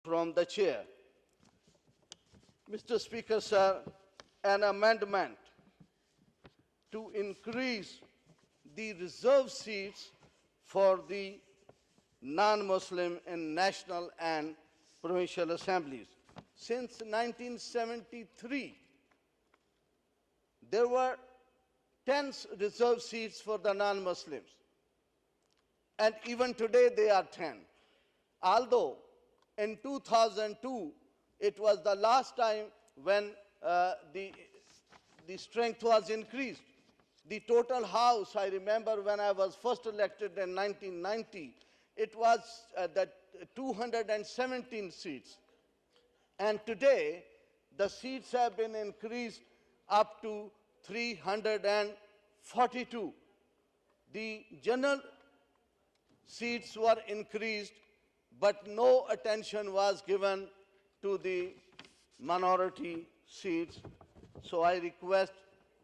from the chair. Mr. Speaker, sir, an amendment to increase the reserve seats for the non-Muslim in national and provincial assemblies. Since 1973, there were 10 reserve seats for the non-Muslims. And even today, they are 10. Although in 2002, it was the last time when the strength was increased. The total House, I remember when I was first elected in 1990, it was 217 seats. And today, the seats have been increased up to 342. The general seats were increased, but no attention was given to the minority seats. So I request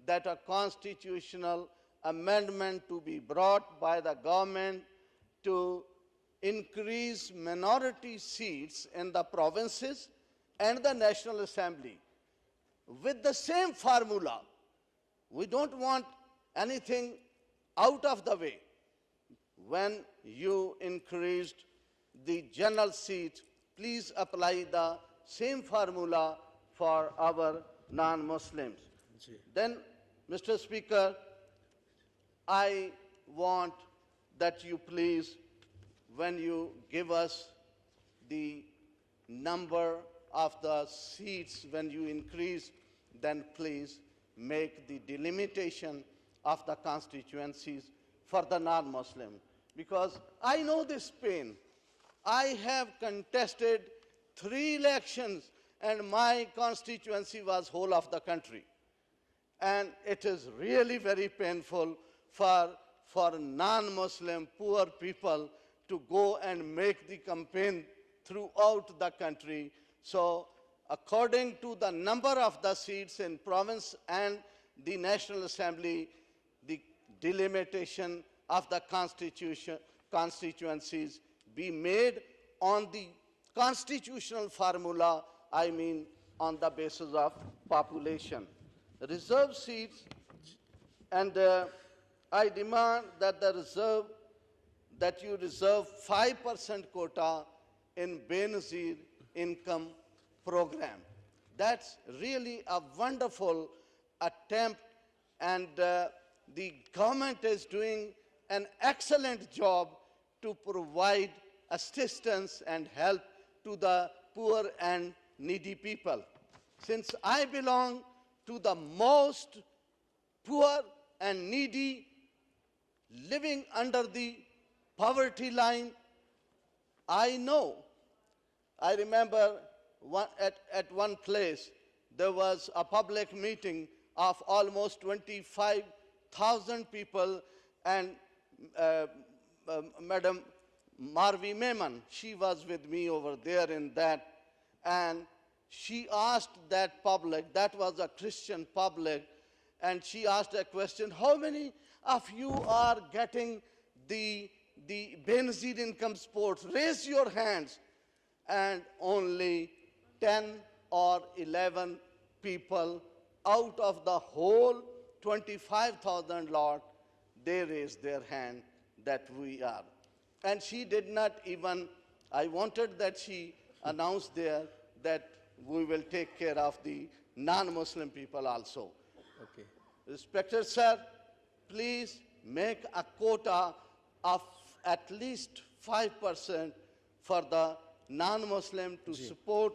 that a constitutional amendment to be brought by the government to increase minority seats in the provinces and the National Assembly with the same formula. We don't want anything out of the way. When you increased the general seat, please apply the same formula for our non-Muslims. Then, Mr. Speaker, I want that you please, when you give us the number of the seats, when you increase, then please make the delimitation of the constituencies for the non-Muslim. Because I know this pain. I have contested 3 elections and my constituency was whole of the country. And it is really very painful for non-Muslim poor people to go and make the campaign throughout the country. So according to the number of the seats in province and the National Assembly, the delimitation of the constituencies be made on the constitutional formula, I mean on the basis of population. Reserve seats, and I demand that you reserve 5% quota in Benazir income program. That's really a wonderful attempt, and the government is doing an excellent job to provide assistance and help to the poor and needy people. Since I belong to the most poor and needy living under the poverty line, I know. I remember at one place there was a public meeting of almost 25,000 people, and Madam Marvi Mehman, she was with me over there in that, and she asked that public, that was a Christian public, and she asked a question, how many of you are getting the Benazir income support? Raise your hands. And only 10 or 11 people out of the whole 25,000 lot, they raised their hand that we are. And she did not even, I wanted that she announced there that we will take care of the non-Muslim people also. Okay. Respected sir, please make a quota of at least 5% for the non-Muslim to support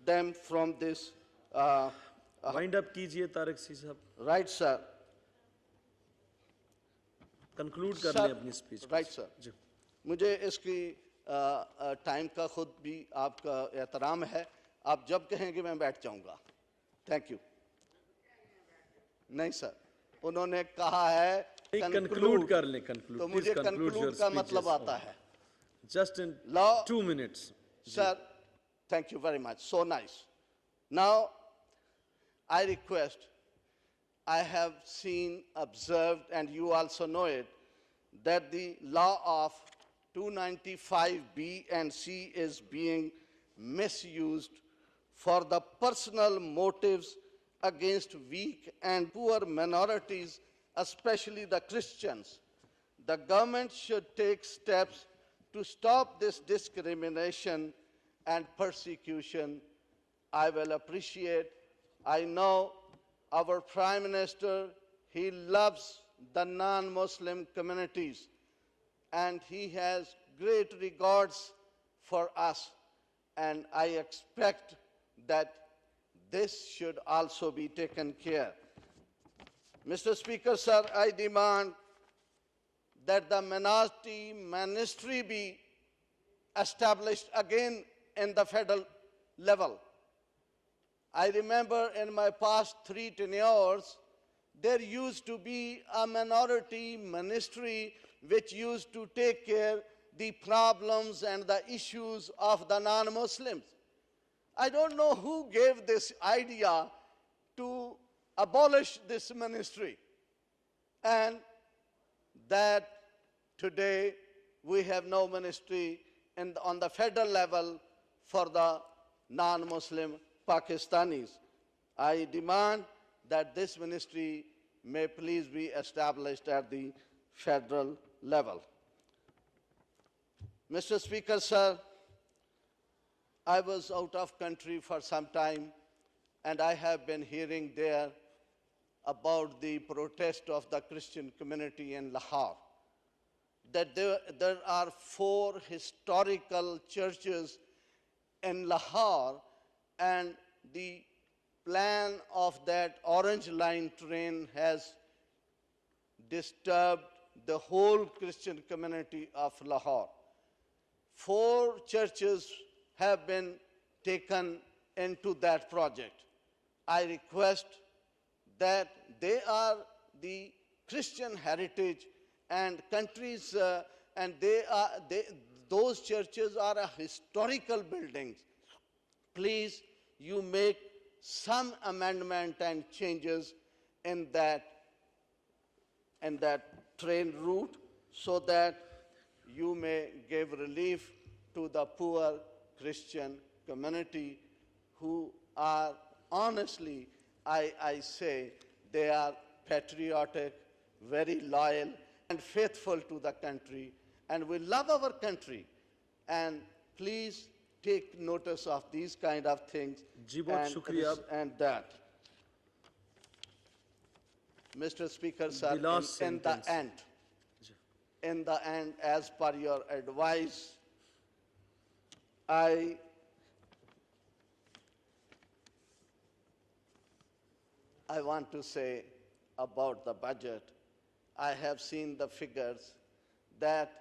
them from this. Wind up कीजिए तारिक सी साहब. Right, sir. Conclude कर लें अपनी speech. Right, sir. जी. मुझे इसकी time का खुद भी आपका एहतराम है. आप जब कहेंगे मैं बैठ जाऊंगा. Thank you. नहीं सर, उन्होंने कहा है conclude कर लें, conclude. तो मुझे conclude का मतलब आता है. Just in 2 minutes. Sir, thank you very much. So nice. Now, I request, I have seen, observed, and you also know it, that the law of 295B and C is being misused for the personal motives against weak and poor minorities, especially the Christians. The government should take steps to stop this discrimination and persecution. I will appreciate, I know our Prime Minister, he loves the non-Muslim communities and he has great regards for us, and I expect that this should also be taken care. Mr. Speaker, sir, I demand that the minority ministry be established again in the federal level. I remember in my past 3 tenures, there used to be a minority ministry which used to take care the problems and the issues of the non-Muslims. I don't know who gave this idea to abolish this ministry, and that today we have no ministry on the federal level for the non-Muslim Pakistanis. I demand that this ministry may please be established at the federal level. Mr. Speaker, sir, I was out of country for some time, and I have been hearing there about the protest of the Christian community in Lahore, that there are 4 historical churches in Lahore, and the plan of that Orange Line train has disturbed the whole Christian community of Lahore. 4 churches have been taken into that project. I request that they are the Christian heritage and countries, and those churches are historical buildings. Please, you make some amendment and changes in that train route so that you may give relief to the poor Christian community who are, honestly, I say, they are patriotic, very loyal and faithful to the country, and we love our country. And please take notice of these kind of things and that. Mr. Speaker, sir, in the end, as per your advice, I want to say about the budget. I have seen the figures that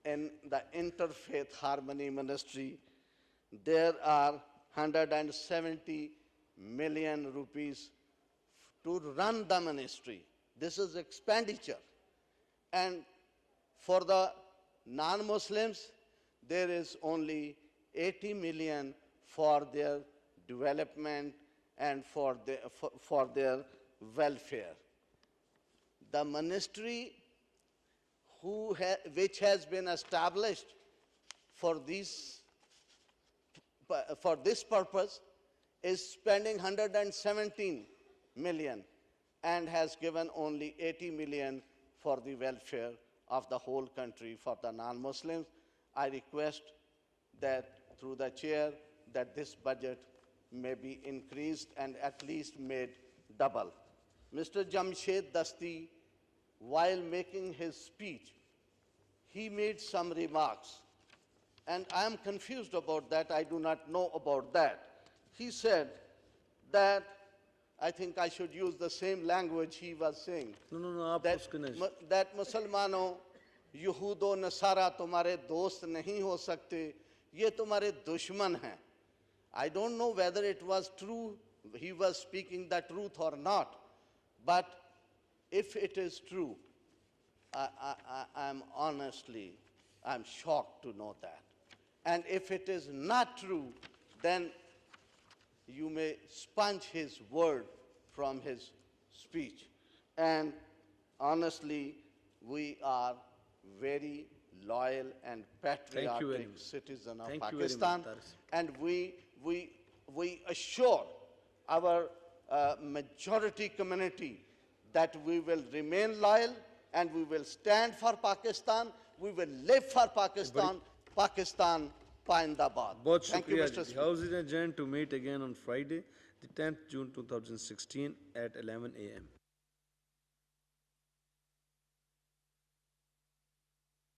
in the Interfaith Harmony Ministry, there are 170 million rupees to run the ministry. This is expenditure. And for the non-Muslims, there is only 80 million for their development and for their welfare. The ministry which has been established for this purpose is spending 117 million and has given only 80 million for the welfare of the whole country for the non-Muslims. I request that through the chair that this budget may be increased and at least made double. Mr. Jamshed Dasti, while making his speech, he made some remarks, and I am confused about that. I do not know about that. He said that, I think I should use the same language he was saying, that Musalmano, Yahudo, Nasara tumhare dost nahi ho sakte, ye tumhare dushman hain. I don't know whether it was true, he was speaking the truth or not, but if it is true, I'm shocked to know that. And if it is not true, then you may sponge his word from his speech. And honestly, we are very loyal and very patriotic much. citizen of Thank you very much, Pakistan. Tariq. And we assure our majority community that we will remain loyal and we will stand for Pakistan. We will live for Pakistan. Pakistan, Paindabad. बहुत Thank you, शुक्रिया Mr. Ji. Speaker. House is adjourned to meet again on Friday, the 10th June 2016 at 11 a.m.